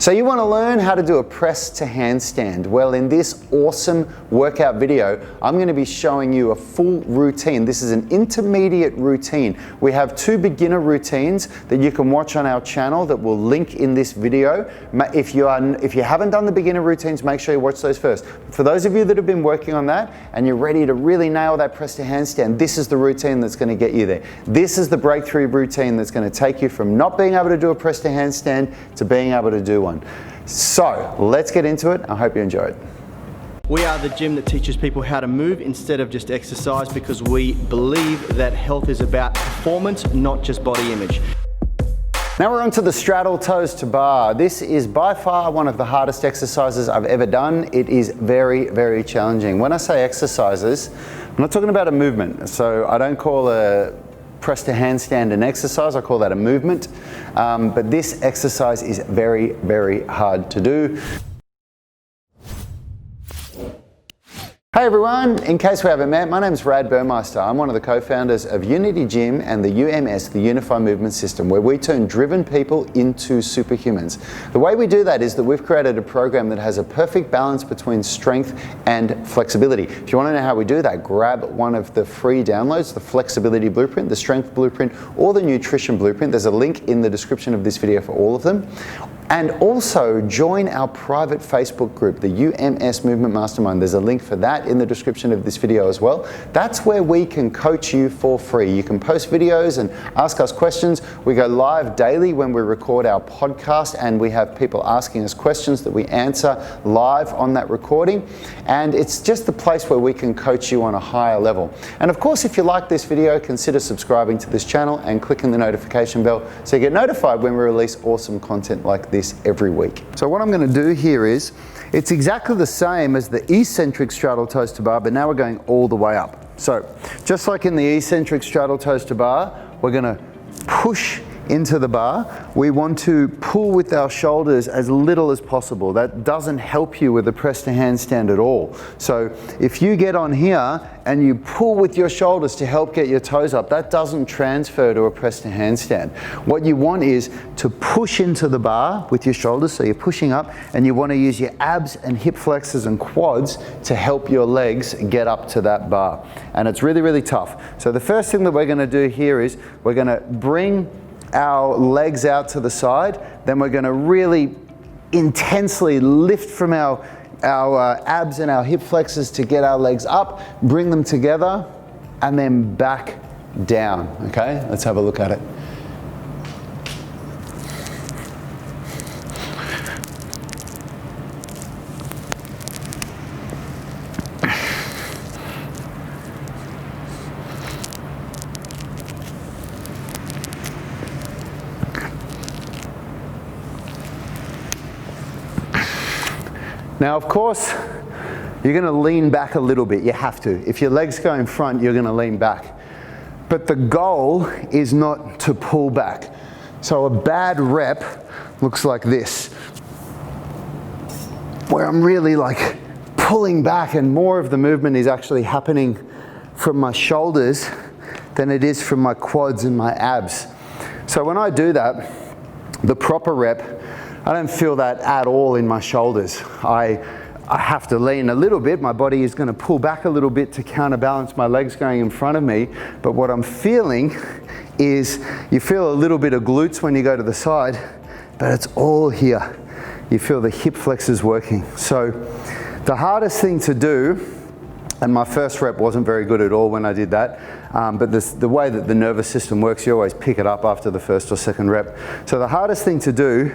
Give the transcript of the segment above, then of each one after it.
So you want to learn how to do a press to handstand? Well, in this awesome workout video, I'm going to be showing you a full routine. This is an intermediate routine. We have 2 beginner routines that you can watch on our channel that will link in this video. If you haven't done the beginner routines, make sure you watch those first. For those of you that have been working on that and you're ready to really nail that press to handstand, this is the routine that's going to get you there. This is the breakthrough routine that's going to take you from not being able to do a press to handstand to being able to do one. So let's get into it. I hope you enjoy it. We are the gym that teaches people how to move instead of just exercise, because we believe that health is about performance, not just body image. Now we're on to the straddle toes to bar. This is by far one of the hardest exercises I've ever done. It is very, very challenging. When I say exercises, I'm not talking about a movement. So I don't call a press to handstand an exercise, I call that a movement. But this exercise is very, very hard to do. Hey everyone, in case we haven't met, my name is Brad Burmeister. I'm one of the co-founders of Unity Gym and the UMS, the Unified Movement System, where we turn driven people into superhumans. The way we do that is that we've created a program that has a perfect balance between strength and flexibility. If you want to know how we do that, grab one of the free downloads, the flexibility blueprint, the strength blueprint, or the nutrition blueprint. There's a link in the description of this video for all of them. And also join our private Facebook group, the UMS Movement Mastermind. There's a link for that in the description of this video as well. That's where we can coach you for free. You can post videos and ask us questions. We go live daily when we record our podcast, and we have people asking us questions that we answer live on that recording. And it's just the place where we can coach you on a higher level. And of course, if you like this video, consider subscribing to this channel and clicking the notification bell so you get notified when we release awesome content like this every week. So what I'm going to do here is, it's exactly the same as the eccentric straddle toes-to-bar, but now we're going all the way up. So just like in the eccentric straddle toes-to-bar, we're going to push into the bar. We want to pull with our shoulders as little as possible. That doesn't help you with the press to handstand at all. So if you get on here and you pull with your shoulders to help get your toes up, that doesn't transfer to a press to handstand. What you want is to push into the bar with your shoulders, so you're pushing up, and you want to use your abs and hip flexors and quads to help your legs get up to that bar. And it's really, really tough. So the first thing that we're going to do here is we're going to bring our legs out to the side, then we're going to really intensely lift from our abs and our hip flexors to get our legs up, bring them together, and then back down. Okay, let's have a look at it. Now, of course, you're going to lean back a little bit. You have to. If your legs go in front, you're going to lean back. But the goal is not to pull back. So a bad rep looks like this, where I'm really like pulling back, and more of the movement is actually happening from my shoulders than it is from my quads and my abs. So when I do that, the proper rep, I don't feel that at all in my shoulders. I have to lean a little bit. My body is going to pull back a little bit to counterbalance my legs going in front of me. But what I'm feeling is, you feel a little bit of glutes when you go to the side, but it's all here. You feel the hip flexors working. So the hardest thing to do, and my first rep wasn't very good at all when I did that, but the way that the nervous system works, you always pick it up after the first or second rep. So the hardest thing to do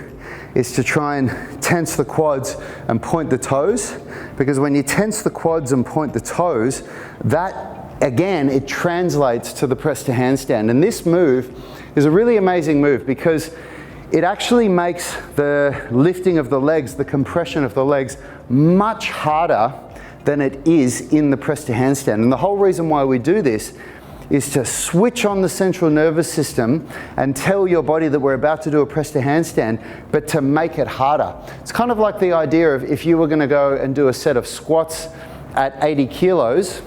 is to try and tense the quads and point the toes, because when you tense the quads and point the toes, that again, it translates to the press to handstand. And this move is a really amazing move because it actually makes the lifting of the legs, the compression of the legs, much harder than it is in the press to handstand. And the whole reason why we do this is to switch on the central nervous system and tell your body that we're about to do a press to handstand, but to make it harder. It's kind of like the idea of if you were going to go and do a set of squats at 80 kilos,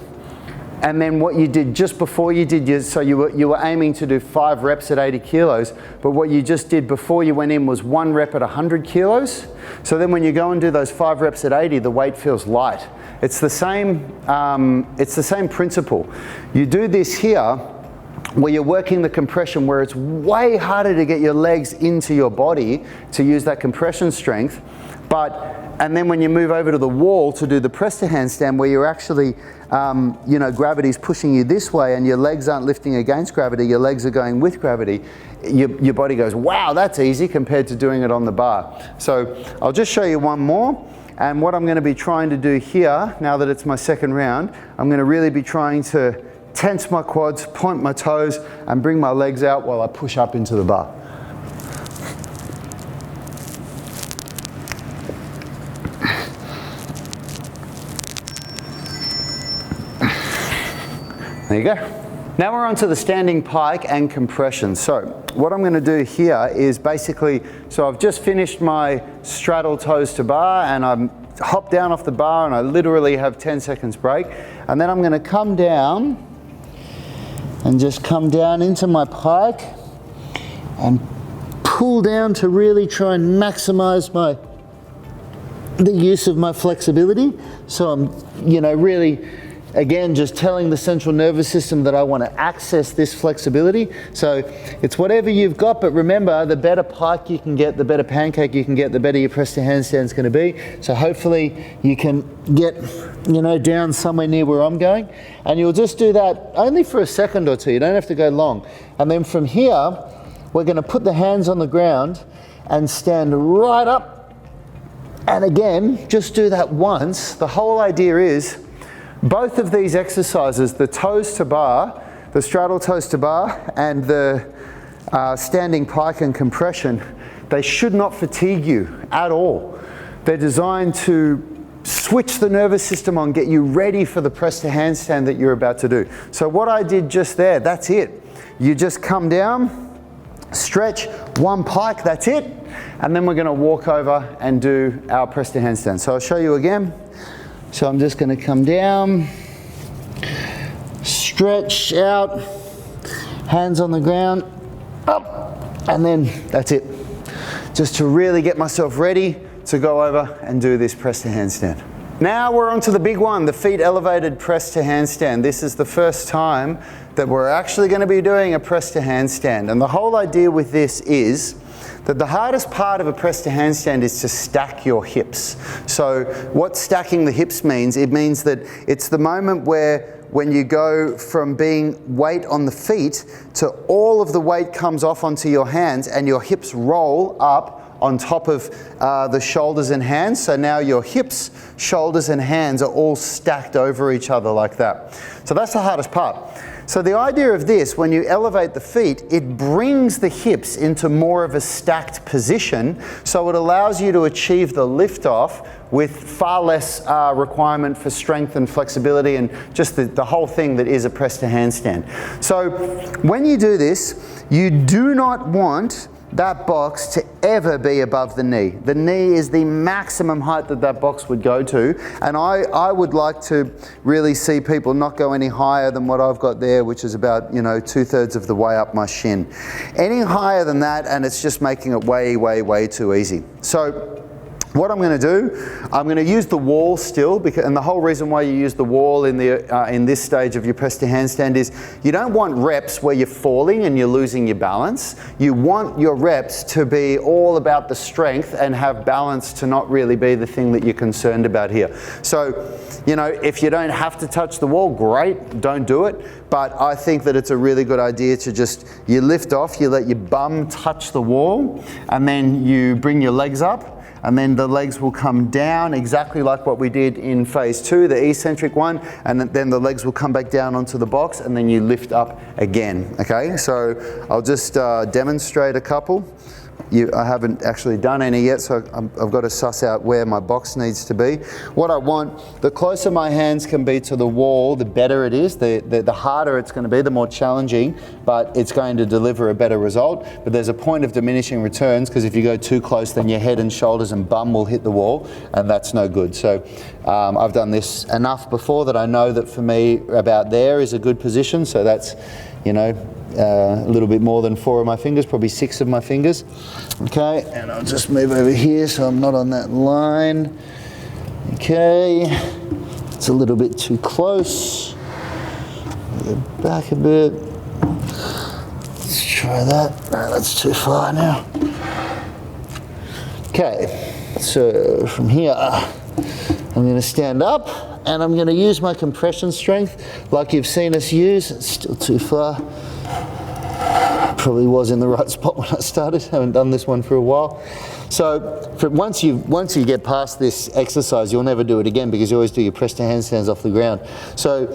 and then what you did just before you did, so you were aiming to do 5 reps at 80 kilos, but what you just did before you went in was 1 rep at 100 kilos. So then when you go and do those 5 reps at 80, the weight feels light. It's the same principle. You do this here, where you're working the compression, where it's way harder to get your legs into your body to use that compression strength, and then when you move over to the wall to do the press to handstand, where you're actually, gravity's pushing you this way and your legs aren't lifting against gravity, your legs are going with gravity, your body goes, wow, that's easy compared to doing it on the bar. So I'll just show you one more. And what I'm going to be trying to do here, now that it's my second round, I'm going to really be trying to tense my quads, point my toes, and bring my legs out while I push up into the bar. There you go. Now we're on to the standing pike and compression. So what I'm going to do here is basically, so I've just finished my straddle toes-to-bar, and I'm hop down off the bar, and I literally have 10 seconds break. And then I'm going to come down and just come down into my pike and pull down to really try and maximize the use of my flexibility. So I'm, really, again, just telling the central nervous system that I want to access this flexibility. So it's whatever you've got, but remember, the better pike you can get, the better pancake you can get, the better your press to handstand is going to be. So hopefully you can get, down somewhere near where I'm going. And you'll just do that only for a second or two. You don't have to go long. And then from here, we're going to put the hands on the ground and stand right up. And again, just do that once. The whole idea is, both of these exercises, the toes to bar, the straddle toes to bar, and the standing pike and compression, they should not fatigue you at all. They're designed to switch the nervous system on, get you ready for the press to handstand that you're about to do. So what I did just there, that's it. You just come down, stretch, 1 pike, that's it. And then we're going to walk over and do our press to handstand. So I'll show you again. So I'm just going to come down, stretch out, hands on the ground, up, and then that's it. Just to really get myself ready to go over and do this press to handstand. Now we're on to the big one, the feet elevated press to handstand. This is the first time that we're actually going to be doing a press to handstand. And the whole idea with this is that the hardest part of a press to handstand is to stack your hips. So what stacking the hips means, it means that it's the moment where when you go from being weight on the feet to all of the weight comes off onto your hands and your hips roll up on top of the shoulders and hands. So now your hips, shoulders and hands are all stacked over each other like that. So that's the hardest part. So the idea of this, when you elevate the feet, it brings the hips into more of a stacked position, so it allows you to achieve the lift off with far less requirement for strength and flexibility and just the whole thing that is a press to handstand. So when you do this, you do not want that box to ever be above the knee. The knee is the maximum height that that box would go to, and I would like to really see people not go any higher than what I've got there, which is about 2/3 of the way up my shin. Any higher than that and it's just making it way, way, way too easy. So what I'm going to do, I'm going to use the wall still, and the whole reason why you use the wall in this stage of your press to handstand is you don't want reps where you're falling and you're losing your balance. You want your reps to be all about the strength and have balance to not really be the thing that you're concerned about here. So, if you don't have to touch the wall, great, don't do it. But I think that it's a really good idea to you lift off, you let your bum touch the wall, and then you bring your legs up. And then the legs will come down exactly like what we did in phase 2, the eccentric one, and then the legs will come back down onto the box, and then you lift up again, okay? So I'll just demonstrate a couple. I haven't actually done any yet, so I've got to suss out where my box needs to be. What I want, the closer my hands can be to the wall, the better it is. The harder it's going to be, the more challenging, but it's going to deliver a better result. But there's a point of diminishing returns, because if you go too close, then your head and shoulders and bum will hit the wall, and that's no good. So I've done this enough before that I know that for me about there is a good position. So that's, you know, a little bit more than 4 of my fingers, probably 6 of my fingers. Okay, and I'll just move over here so I'm not on that line. Okay, it's a little bit too close. Go back a bit. Let's try that. No, that's too far now. Okay, so from here, I'm going to stand up and I'm going to use my compression strength like you've seen us use. It's still too far. Probably was in the right spot when I started. Haven't done this one for a while. So once you get past this exercise, you'll never do it again, because you always do your press to handstands off the ground. So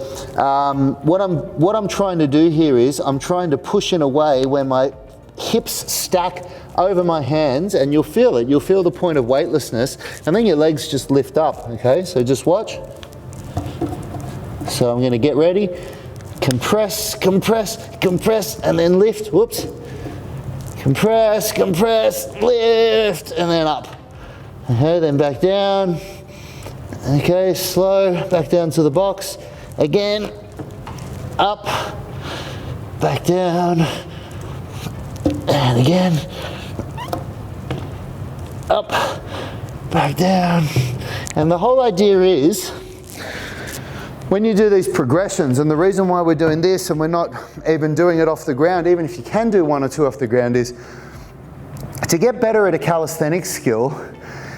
what I'm trying to do here is I'm trying to push in a way where my hips stack over my hands, and you'll feel it. You'll feel the point of weightlessness, and then your legs just lift up. Okay, so just watch. So I'm going to get ready. Compress, compress, compress, and then lift. Whoops. Compress, compress, lift, and then up. Okay, then back down. Okay, slow, back down to the box. Again, up, back down, and again, up, back down. And the whole idea is, when you do these progressions, and the reason why we're doing this and we're not even doing it off the ground, even if you can do 1 or 2 off the ground, is to get better at a calisthenics skill,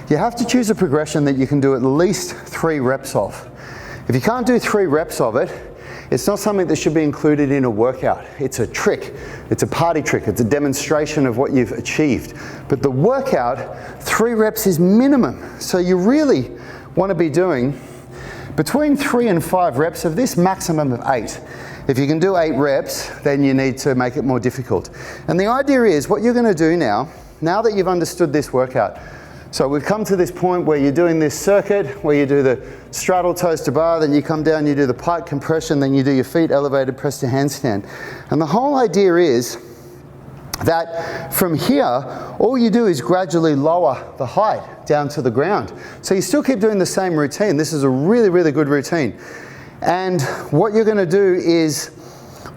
you have to choose a progression that you can do at least 3 reps of. If you can't do 3 reps of it, it's not something that should be included in a workout. It's a trick, it's a party trick, it's a demonstration of what you've achieved. But the workout, 3 reps is minimum. So you really want to be doing between 3 and 5 reps of this, maximum of 8. If you can do 8 reps, then you need to make it more difficult. And the idea is, what you're going to do now that you've understood this workout, so we've come to this point where you're doing this circuit, where you do the straddle toes-to-bar, then you come down, you do the pike compression, then you do your feet elevated press to handstand. And the whole idea is that from here, all you do is gradually lower the height down to the ground. So you still keep doing the same routine. This is a really, really good routine. And what you're going to do is,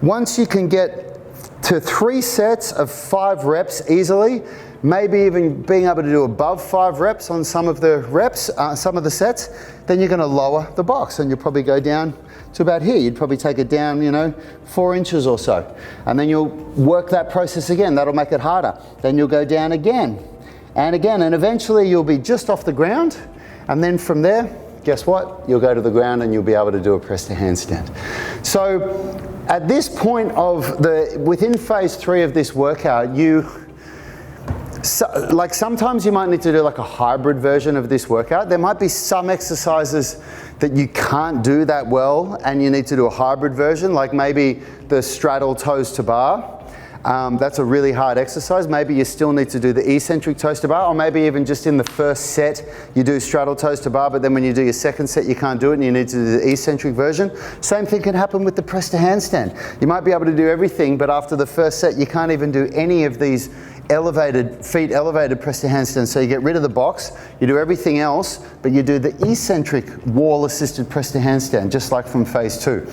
once you can get to 3 sets of 5 reps easily, maybe even being able to do above 5 reps on some of the reps, some of the sets, then you're going to lower the box, and you'll probably go down to about here. You'd probably take it down, you know, 4 inches or so. And then you'll work that process again. That'll make it harder. Then you'll go down again and again, and eventually you'll be just off the ground. And then from there, guess what? You'll go to the ground and you'll be able to do a press to handstand. So at this point within phase 3 of this workout, like sometimes you might need to do like a hybrid version of this workout. There might be some exercises that you can't do that well and you need to do a hybrid version, like maybe the straddle toes-to-bar. That's a really hard exercise. Maybe you still need to do the eccentric toes-to-bar, or maybe even just in the first set you do straddle toes-to-bar, but then when you do your second set you can't do it and you need to do the eccentric version. Same thing can happen with the press to handstand. You might be able to do everything, but after the first set you can't even do any of these feet elevated press to handstand. So you get rid of the box, you do everything else, but you do the eccentric wall assisted press to handstand, just like from phase 2.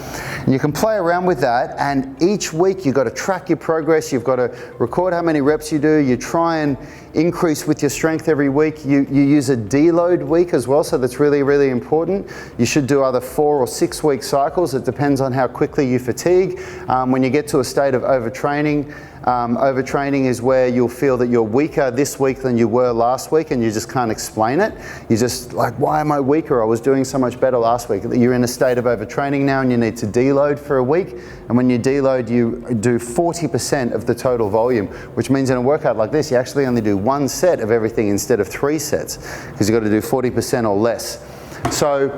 And you can play around with that, and each week you've got to track your progress, you've got to record how many reps you do, you try and increase with your strength every week. You use a deload week as well, so that's really, really important. You should do either 4 or 6 week cycles. It depends on how quickly you fatigue. When you get to a state of overtraining, overtraining is where you'll feel that you're weaker this week than you were last week, and you just can't explain it. You're just like, why am I weaker? I was doing so much better last week. You're in a state of overtraining now and you need to deload for a week. And when you deload, you do 40% of the total volume, which means in a workout like this, you actually only do 1 set of everything instead of 3 sets, because you've got to do 40% or less. So,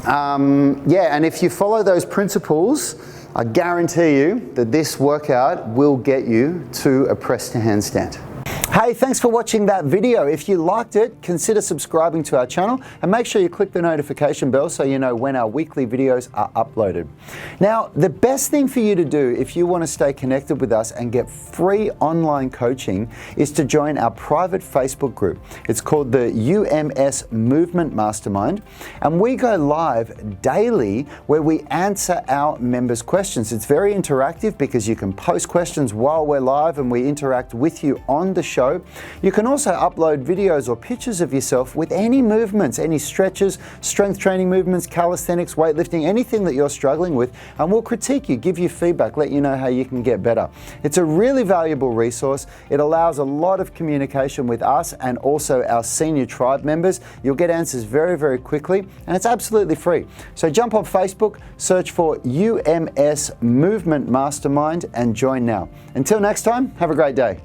yeah, and if you follow those principles, I guarantee you that this workout will get you to a press to handstand. Hey, thanks for watching that video. If you liked it, consider subscribing to our channel and make sure you click the notification bell so you know when our weekly videos are uploaded. Now, the best thing for you to do if you want to stay connected with us and get free online coaching is to join our private Facebook group. It's called the UMS Movement Mastermind, and we go live daily where we answer our members' questions. It's very interactive because you can post questions while we're live and we interact with you on the show. You can also upload videos or pictures of yourself with any movements, any stretches, strength training movements, calisthenics, weightlifting, anything that you're struggling with, and we'll critique you, give you feedback, let you know how you can get better. It's a really valuable resource. It allows a lot of communication with us and also our senior tribe members. You'll get answers very, very quickly, and it's absolutely free. So jump on Facebook, search for UMS Movement Mastermind and join now. Until next time, have a great day.